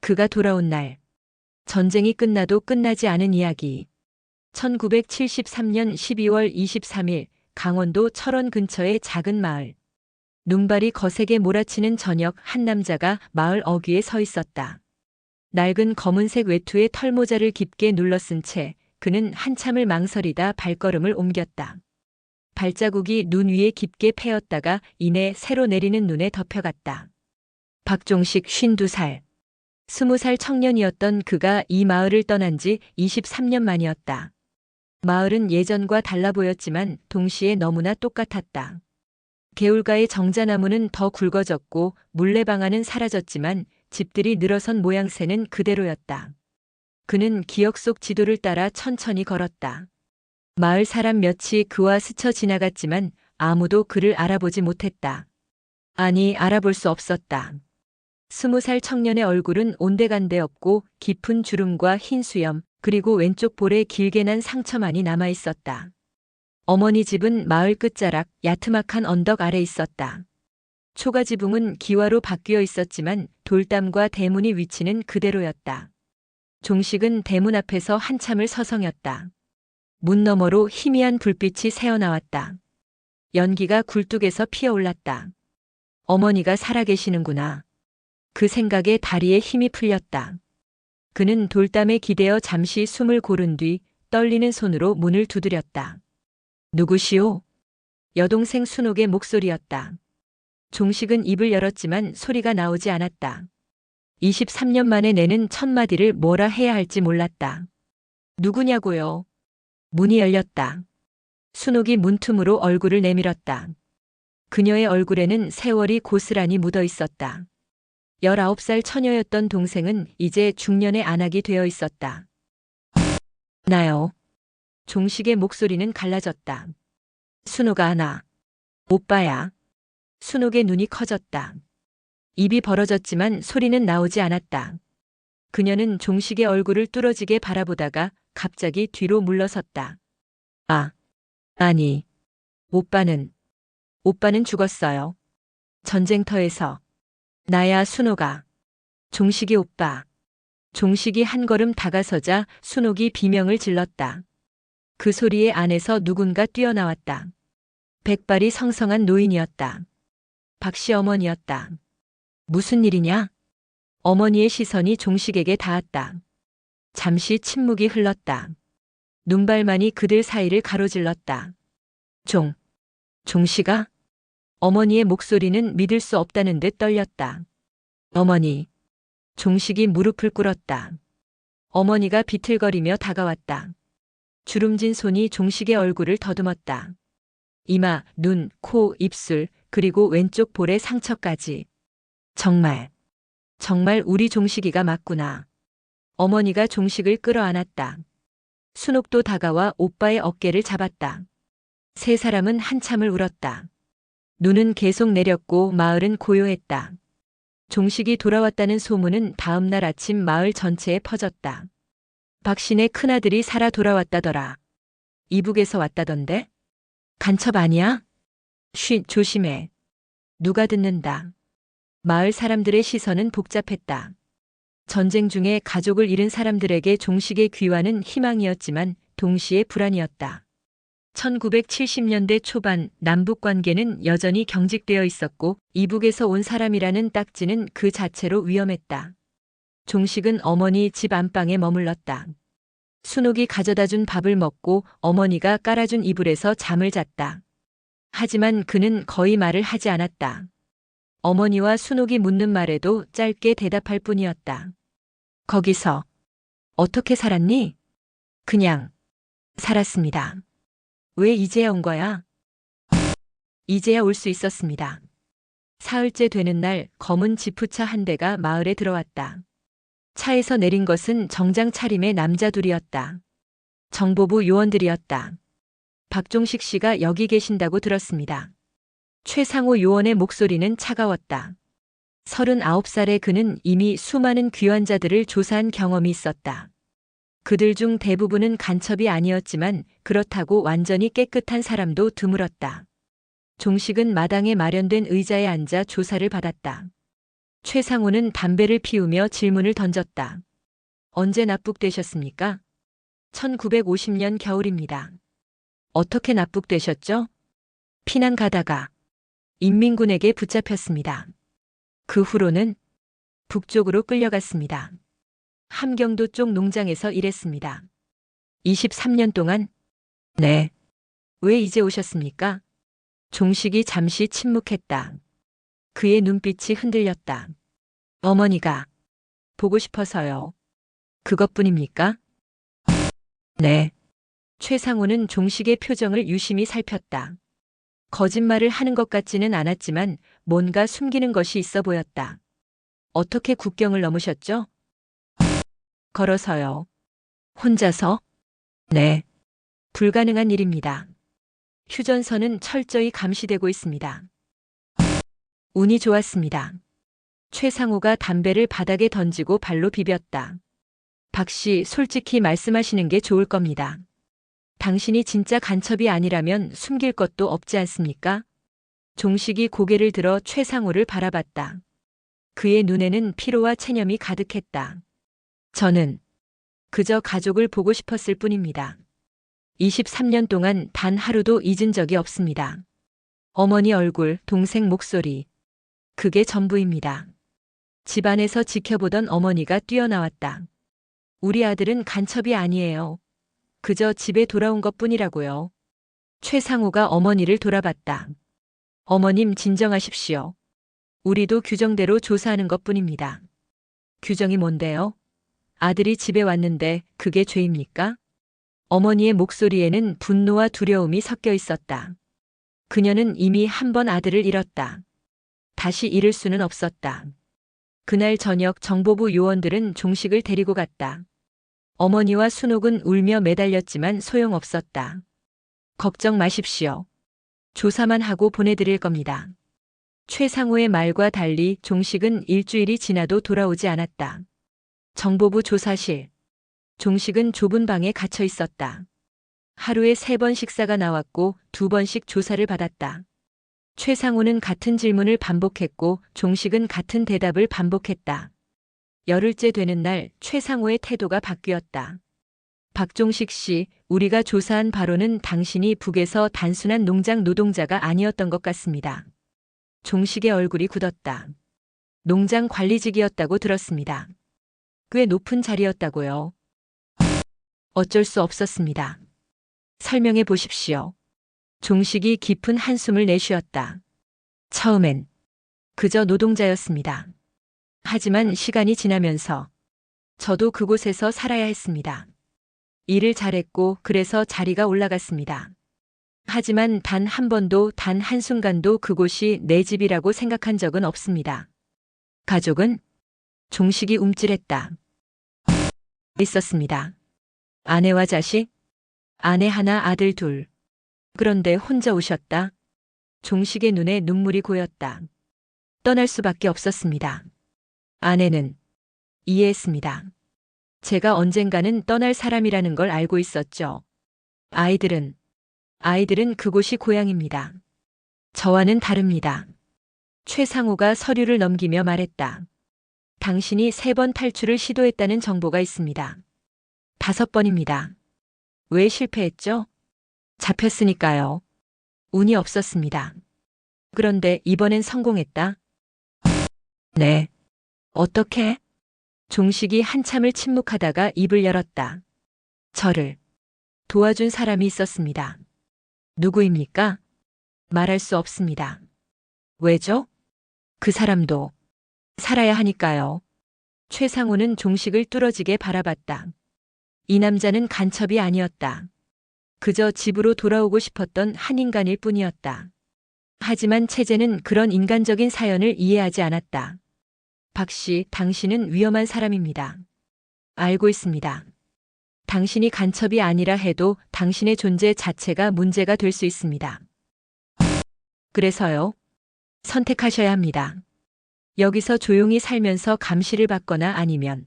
그가 돌아온 날. 전쟁이 끝나도 끝나지 않은 이야기. 1973년 12월 23일 강원도 철원 근처의 작은 마을. 눈발이 거세게 몰아치는 저녁 한 남자가 마을 어귀에 서 있었다. 낡은 검은색 외투에 털모자를 깊게 눌러쓴 채 그는 한참을 망설이다 발걸음을 옮겼다. 발자국이 눈 위에 깊게 패였다가 이내 새로 내리는 눈에 덮여갔다. 박종식 52살. 20살 청년이었던 그가 이 마을을 떠난 지 23년 만이었다. 마을은 예전과 달라 보였지만 동시에 너무나 똑같았다. 개울가의 정자나무는 더 굵어졌고 물레방아는 사라졌지만 집들이 늘어선 모양새는 그대로였다. 그는 기억 속 지도를 따라 천천히 걸었다. 마을 사람 몇이 그와 스쳐 지나갔지만 아무도 그를 알아보지 못했다. 아니, 알아볼 수 없었다. 20살 청년의 얼굴은 온데간데 없고 깊은 주름과 흰 수염, 그리고 왼쪽 볼에 길게 난 상처만이 남아 있었다. 어머니 집은 마을 끝자락 야트막한 언덕 아래 있었다. 초가지붕은 기와로 바뀌어 있었지만 돌담과 대문의 위치는 그대로였다. 종식은 대문 앞에서 한참을 서성였다. 문 너머로 희미한 불빛이 새어나왔다. 연기가 굴뚝에서 피어올랐다. 어머니가 살아계시는구나. 그 생각에 다리에 힘이 풀렸다. 그는 돌담에 기대어 잠시 숨을 고른 뒤 떨리는 손으로 문을 두드렸다. 누구시오? 여동생 순옥의 목소리였다. 종식은 입을 열었지만 소리가 나오지 않았다. 23년 만에 내는 첫마디를 뭐라 해야 할지 몰랐다. 누구냐고요? 문이 열렸다. 순옥이 문틈으로 얼굴을 내밀었다. 그녀의 얼굴에는 세월이 고스란히 묻어 있었다. 19살 처녀였던 동생은 이제 중년의 안악이 되어 있었다. 나요. 종식의 목소리는 갈라졌다. 순옥아, 나. 오빠야. 순옥의 눈이 커졌다. 입이 벌어졌지만 소리는 나오지 않았다. 그녀는 종식의 얼굴을 뚫어지게 바라보다가 갑자기 뒤로 물러섰다. 아니. 오빠는 죽었어요. 전쟁터에서. 나야, 순옥아. 종식이 오빠. 종식이 한 걸음 다가서자 순옥이 비명을 질렀다. 그 소리의 안에서 누군가 뛰어나왔다. 백발이 성성한 노인이었다. 박씨 어머니였다. 무슨 일이냐? 어머니의 시선이 종식에게 닿았다. 잠시 침묵이 흘렀다. 눈발만이 그들 사이를 가로질렀다. 종식아? 어머니의 목소리는 믿을 수 없다는 듯 떨렸다. 어머니. 종식이 무릎을 꿇었다. 어머니가 비틀거리며 다가왔다. 주름진 손이 종식의 얼굴을 더듬었다. 이마, 눈, 코, 입술, 그리고 왼쪽 볼의 상처까지. 정말 우리 종식이가 맞구나. 어머니가 종식을 끌어안았다. 순옥도 다가와 오빠의 어깨를 잡았다. 세 사람은 한참을 울었다. 눈은 계속 내렸고 마을은 고요했다. 종식이 돌아왔다는 소문은 다음 날 아침 마을 전체에 퍼졌다. 박신의 큰아들이 살아 돌아왔다더라. 이북에서 왔다던데? 간첩 아니야? 조심해. 누가 듣는다. 마을 사람들의 시선은 복잡했다. 전쟁 중에 가족을 잃은 사람들에게 종식의 귀환은 희망이었지만 동시에 불안이었다. 1970년대 초반 남북 관계는 여전히 경직되어 있었고 이북에서 온 사람이라는 딱지는 그 자체로 위험했다. 종식은 어머니 집 안방에 머물렀다. 순옥이 가져다 준 밥을 먹고 어머니가 깔아준 이불에서 잠을 잤다. 하지만 그는 거의 말을 하지 않았다. 어머니와 순옥이 묻는 말에도 짧게 대답할 뿐이었다. 거기서 어떻게 살았니? 그냥 살았습니다. 왜 이제야 온 거야? 이제야 올 수 있었습니다. 사흘째 되는 날 검은 지프차 한 대가 마을에 들어왔다. 차에서 내린 것은 정장 차림의 남자 둘이었다. 정보부 요원들이었다. 박종식 씨가 여기 계신다고 들었습니다. 최상호 요원의 목소리는 차가웠다. 39살의 그는 이미 수많은 귀환자들을 조사한 경험이 있었다. 그들 중 대부분은 간첩이 아니었지만 그렇다고 완전히 깨끗한 사람도 드물었다. 종식은 마당에 마련된 의자에 앉아 조사를 받았다. 최상우는 담배를 피우며 질문을 던졌다. 언제 납북되셨습니까? 1950년 겨울입니다. 어떻게 납북되셨죠? 피난 가다가 인민군에게 붙잡혔습니다. 그 후로는 북쪽으로 끌려갔습니다. 함경도 쪽 농장에서 일했습니다. 23년 동안? 네. 왜 이제 오셨습니까? 종식이 잠시 침묵했다. 그의 눈빛이 흔들렸다. 어머니가 보고 싶어서요. 그것뿐입니까? 네. 최상우는 종식의 표정을 유심히 살폈다. 거짓말을 하는 것 같지는 않았지만 뭔가 숨기는 것이 있어 보였다. 어떻게 국경을 넘으셨죠? 걸어서요. 혼자서? 네. 불가능한 일입니다. 휴전선은 철저히 감시되고 있습니다. 운이 좋았습니다. 최상우가 담배를 바닥에 던지고 발로 비볐다. 박 씨, 솔직히 말씀하시는 게 좋을 겁니다. 당신이 진짜 간첩이 아니라면 숨길 것도 없지 않습니까? 종식이 고개를 들어 최상우를 바라봤다. 그의 눈에는 피로와 체념이 가득했다. 저는 그저 가족을 보고 싶었을 뿐입니다. 23년 동안 단 하루도 잊은 적이 없습니다. 어머니 얼굴, 동생 목소리. 그게 전부입니다. 집안에서 지켜보던 어머니가 뛰어나왔다. 우리 아들은 간첩이 아니에요. 그저 집에 돌아온 것뿐이라고요. 최상우가 어머니를 돌아봤다. 어머님 진정하십시오. 우리도 규정대로 조사하는 것뿐입니다. 규정이 뭔데요? 아들이 집에 왔는데 그게 죄입니까? 어머니의 목소리에는 분노와 두려움이 섞여 있었다. 그녀는 이미 한 번 아들을 잃었다. 다시 잃을 수는 없었다. 그날 저녁 정보부 요원들은 종식을 데리고 갔다. 어머니와 순옥은 울며 매달렸지만 소용없었다. 걱정 마십시오. 조사만 하고 보내드릴 겁니다. 최상우의 말과 달리 종식은 일주일이 지나도 돌아오지 않았다. 정보부 조사실. 종식은 좁은 방에 갇혀 있었다. 하루에 3번 식사가 나왔고 2번씩 조사를 받았다. 최상우는 같은 질문을 반복했고 종식은 같은 대답을 반복했다. 열흘째 되는 날 최상우의 태도가 바뀌었다. 박종식 씨, 우리가 조사한 바로는 당신이 북에서 단순한 농장 노동자가 아니었던 것 같습니다. 종식의 얼굴이 굳었다. 농장 관리직이었다고 들었습니다. 꽤 높은 자리였다고요. 어쩔 수 없었습니다. 설명해 보십시오. 종식이 깊은 한숨을 내쉬었다. 처음엔 그저 노동자였습니다. 하지만 시간이 지나면서 저도 그곳에서 살아야 했습니다. 일을 잘했고 그래서 자리가 올라갔습니다. 하지만 단 한 번도 단 한순간도 그곳이 내 집이라고 생각한 적은 없습니다. 가족은? 종식이 움찔했다. 있었습니다. 아내와 자식? 아내 하나 아들 둘. 그런데 혼자 오셨다? 종식의 눈에 눈물이 고였다. 떠날 수밖에 없었습니다. 아내는 이해했습니다. 제가 언젠가는 떠날 사람이라는 걸 알고 있었죠. 아이들은 그곳이 고향입니다. 저와는 다릅니다. 최상우가 서류를 넘기며 말했다. 당신이 3번 탈출을 시도했다는 정보가 있습니다. 5번입니다. 왜 실패했죠? 잡혔으니까요. 운이 없었습니다. 그런데 이번엔 성공했다. 네. 어떻게? 종식이 한참을 침묵하다가 입을 열었다. 저를 도와준 사람이 있었습니다. 누구입니까? 말할 수 없습니다. 왜죠? 그 사람도 살아야 하니까요. 최상우는 종식을 뚫어지게 바라봤다. 이 남자는 간첩이 아니었다. 그저 집으로 돌아오고 싶었던 한 인간일 뿐이었다. 하지만 체제는 그런 인간적인 사연을 이해하지 않았다. 박 씨, 당신은 위험한 사람입니다. 알고 있습니다. 당신이 간첩이 아니라 해도 당신의 존재 자체가 문제가 될 수 있습니다. 그래서요? 선택하셔야 합니다. 여기서 조용히 살면서 감시를 받거나 아니면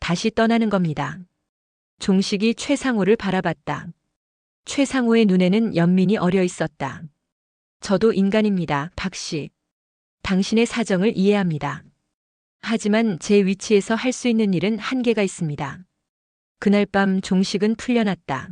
다시 떠나는 겁니다. 종식이 최상우를 바라봤다. 최상우의 눈에는 연민이 어려 있었다. 저도 인간입니다, 박 씨. 당신의 사정을 이해합니다. 하지만 제 위치에서 할 수 있는 일은 한계가 있습니다. 그날 밤 종식은 풀려났다.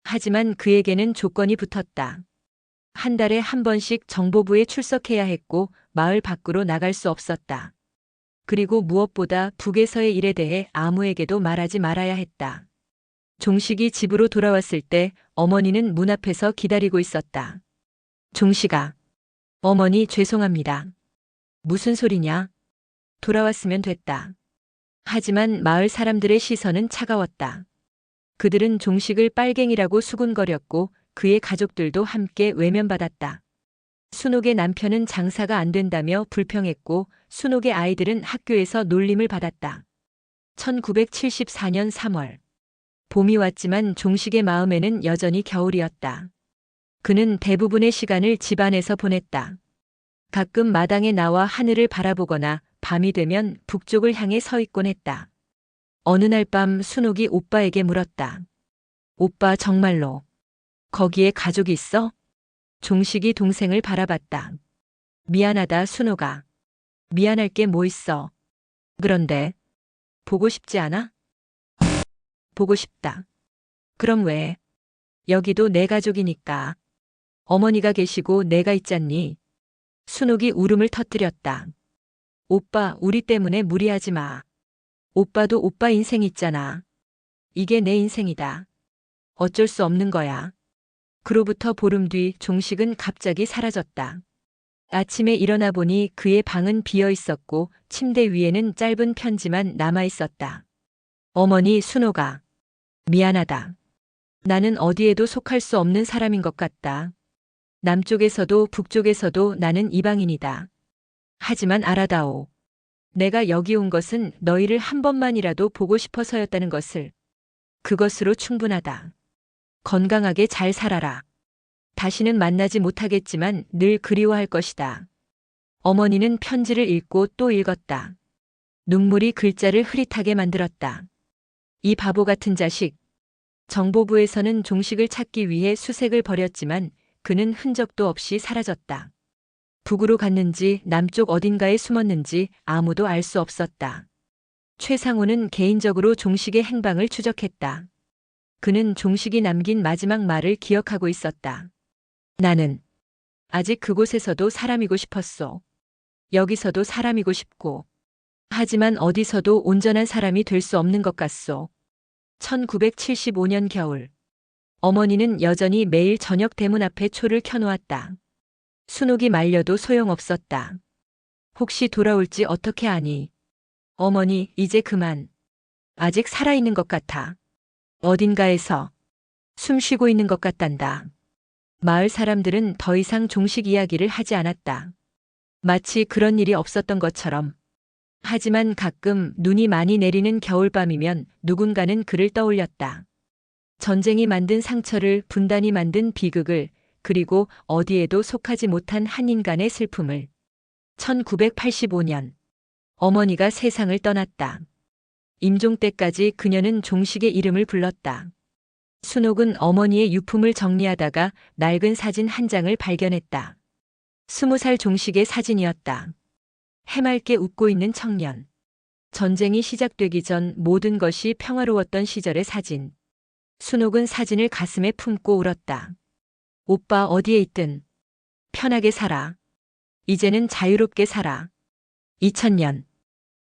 하지만 그에게는 조건이 붙었다. 한 달에 한 번씩 정보부에 출석해야 했고 마을 밖으로 나갈 수 없었다. 그리고 무엇보다 북에서의 일에 대해 아무에게도 말하지 말아야 했다. 종식이 집으로 돌아왔을 때 어머니는 문 앞에서 기다리고 있었다. 종식아. 어머니 죄송합니다. 무슨 소리냐? 돌아왔으면 됐다. 하지만 마을 사람들의 시선은 차가웠다. 그들은 종식을 빨갱이라고 수군거렸고 그의 가족들도 함께 외면받았다. 순옥의 남편은 장사가 안 된다며 불평했고 순옥의 아이들은 학교에서 놀림을 받았다. 1974년 3월. 봄이 왔지만 종식의 마음에는 여전히 겨울이었다. 그는 대부분의 시간을 집안에서 보냈다. 가끔 마당에 나와 하늘을 바라보거나 밤이 되면 북쪽을 향해 서 있곤 했다. 어느 날 밤 순옥이 오빠에게 물었다. 오빠 정말로 거기에 가족이 있어? 종식이 동생을 바라봤다. 미안하다 순옥아. 미안할 게 뭐 있어. 그런데 보고 싶지 않아? 보고 싶다. 그럼 왜? 여기도 내 가족이니까. 어머니가 계시고 내가 있잖니. 순옥이 울음을 터뜨렸다. 오빠 우리 때문에 무리하지 마. 오빠도 오빠 인생 있잖아. 이게 내 인생이다. 어쩔 수 없는 거야. 그로부터 보름 뒤 종식은 갑자기 사라졌다. 아침에 일어나 보니 그의 방은 비어 있었고 침대 위에는 짧은 편지만 남아 있었다. 어머니 순옥아. 미안하다. 나는 어디에도 속할 수 없는 사람인 것 같다. 남쪽에서도 북쪽에서도 나는 이방인이다. 하지만 알아다오. 내가 여기 온 것은 너희를 한 번만이라도 보고 싶어서였다는 것을. 그것으로 충분하다. 건강하게 잘 살아라. 다시는 만나지 못하겠지만 늘 그리워할 것이다. 어머니는 편지를 읽고 또 읽었다. 눈물이 글자를 흐릿하게 만들었다. 이 바보 같은 자식. 정보부에서는 종식을 찾기 위해 수색을 벌였지만 그는 흔적도 없이 사라졌다. 북으로 갔는지 남쪽 어딘가에 숨었는지 아무도 알 수 없었다. 최상우는 개인적으로 종식의 행방을 추적했다. 그는 종식이 남긴 마지막 말을 기억하고 있었다. 나는 아직 그곳에서도 사람이고 싶었소. 여기서도 사람이고 싶고. 하지만 어디서도 온전한 사람이 될 수 없는 것 같소. 1975년 겨울. 어머니는 여전히 매일 저녁 대문 앞에 초를 켜놓았다. 순옥이 말려도 소용없었다. 혹시 돌아올지 어떻게 아니? 어머니, 이제 그만. 아직 살아있는 것 같아. 어딘가에서 숨 쉬고 있는 것 같단다. 마을 사람들은 더 이상 종식 이야기를 하지 않았다. 마치 그런 일이 없었던 것처럼. 하지만 가끔 눈이 많이 내리는 겨울밤이면 누군가는 그를 떠올렸다. 전쟁이 만든 상처를, 분단이 만든 비극을, 그리고 어디에도 속하지 못한 한 인간의 슬픔을. 1985년. 어머니가 세상을 떠났다. 임종 때까지 그녀는 종식의 이름을 불렀다. 순옥은 어머니의 유품을 정리하다가 낡은 사진 한 장을 발견했다. 20살 종식의 사진이었다. 해맑게 웃고 있는 청년. 전쟁이 시작되기 전 모든 것이 평화로웠던 시절의 사진. 순옥은 사진을 가슴에 품고 울었다. 오빠 어디에 있든 편하게 살아. 이제는 자유롭게 살아. 2000년.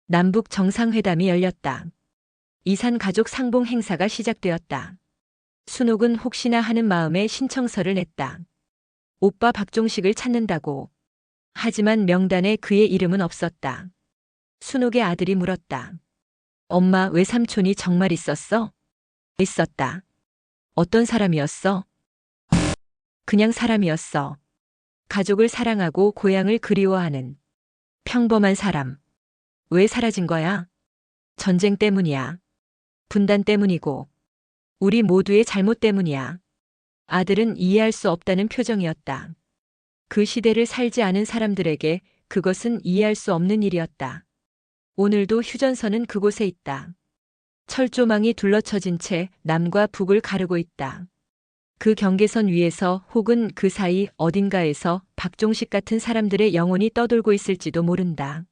남북 정상회담이 열렸다. 이산 가족 상봉 행사가 시작되었다. 순옥은 혹시나 하는 마음에 신청서를 냈다. 오빠 박종식을 찾는다고. 하지만 명단에 그의 이름은 없었다. 순옥의 아들이 물었다. 엄마, 외삼촌이 정말 있었어? 있었다. 어떤 사람이었어? 그냥 사람이었어. 가족을 사랑하고 고향을 그리워하는 평범한 사람. 왜 사라진 거야? 전쟁 때문이야. 분단 때문이고. 우리 모두의 잘못 때문이야. 아들은 이해할 수 없다는 표정이었다. 그 시대를 살지 않은 사람들에게 그것은 이해할 수 없는 일이었다. 오늘도 휴전선은 그곳에 있다. 철조망이 둘러쳐진 채 남과 북을 가르고 있다. 그 경계선 위에서 혹은 그 사이 어딘가에서 박종식 같은 사람들의 영혼이 떠돌고 있을지도 모른다.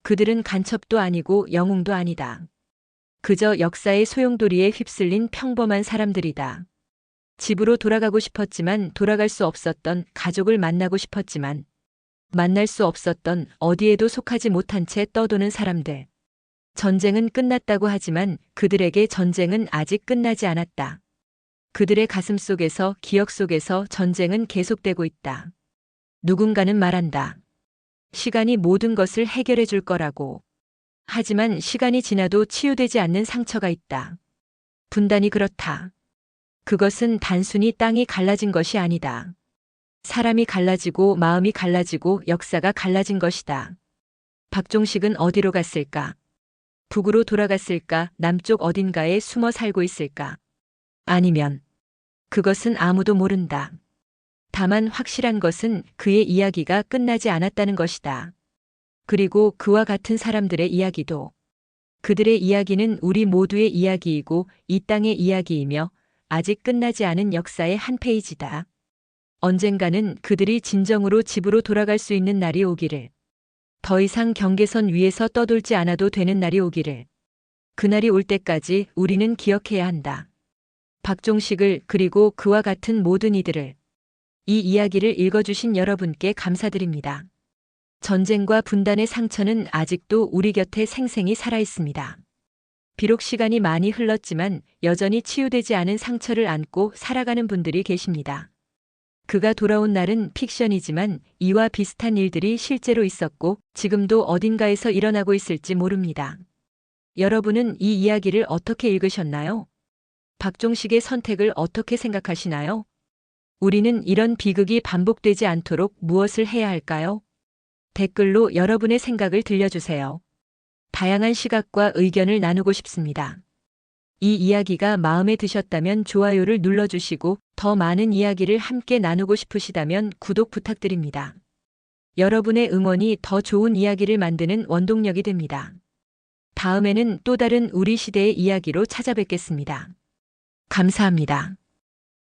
그들은 간첩도 아니고 영웅도 아니다. 그저 역사의 소용돌이에 휩쓸린 평범한 사람들이다. 집으로 돌아가고 싶었지만 돌아갈 수 없었던 가족을 만나고 싶었지만 만날 수 없었던 어디에도 속하지 못한 채 떠도는 사람들. 전쟁은 끝났다고 하지만 그들에게 전쟁은 아직 끝나지 않았다. 그들의 가슴 속에서, 기억 속에서 전쟁은 계속되고 있다. 누군가는 말한다. 시간이 모든 것을 해결해 줄 거라고. 하지만 시간이 지나도 치유되지 않는 상처가 있다. 분단이 그렇다. 그것은 단순히 땅이 갈라진 것이 아니다. 사람이 갈라지고 마음이 갈라지고 역사가 갈라진 것이다. 박종식은 어디로 갔을까? 북으로 돌아갔을까? 남쪽 어딘가에 숨어 살고 있을까? 아니면 그것은 아무도 모른다. 다만 확실한 것은 그의 이야기가 끝나지 않았다는 것이다. 그리고 그와 같은 사람들의 이야기도. 그들의 이야기는 우리 모두의 이야기이고 이 땅의 이야기이며 아직 끝나지 않은 역사의 한 페이지다. 언젠가는 그들이 진정으로 집으로 돌아갈 수 있는 날이 오기를. 더 이상 경계선 위에서 떠돌지 않아도 되는 날이 오기를. 그날이 올 때까지 우리는 기억해야 한다. 박종식을 그리고 그와 같은 모든 이들을. 이 이야기를 읽어주신 여러분께 감사드립니다. 전쟁과 분단의 상처는 아직도 우리 곁에 생생히 살아있습니다. 비록 시간이 많이 흘렀지만 여전히 치유되지 않은 상처를 안고 살아가는 분들이 계십니다. 그가 돌아온 날은 픽션이지만 이와 비슷한 일들이 실제로 있었고 지금도 어딘가에서 일어나고 있을지 모릅니다. 여러분은 이 이야기를 어떻게 읽으셨나요? 박종식의 선택을 어떻게 생각하시나요? 우리는 이런 비극이 반복되지 않도록 무엇을 해야 할까요? 댓글로 여러분의 생각을 들려주세요. 다양한 시각과 의견을 나누고 싶습니다. 이 이야기가 마음에 드셨다면 좋아요를 눌러주시고 더 많은 이야기를 함께 나누고 싶으시다면 구독 부탁드립니다. 여러분의 응원이 더 좋은 이야기를 만드는 원동력이 됩니다. 다음에는 또 다른 우리 시대의 이야기로 찾아뵙겠습니다. 감사합니다.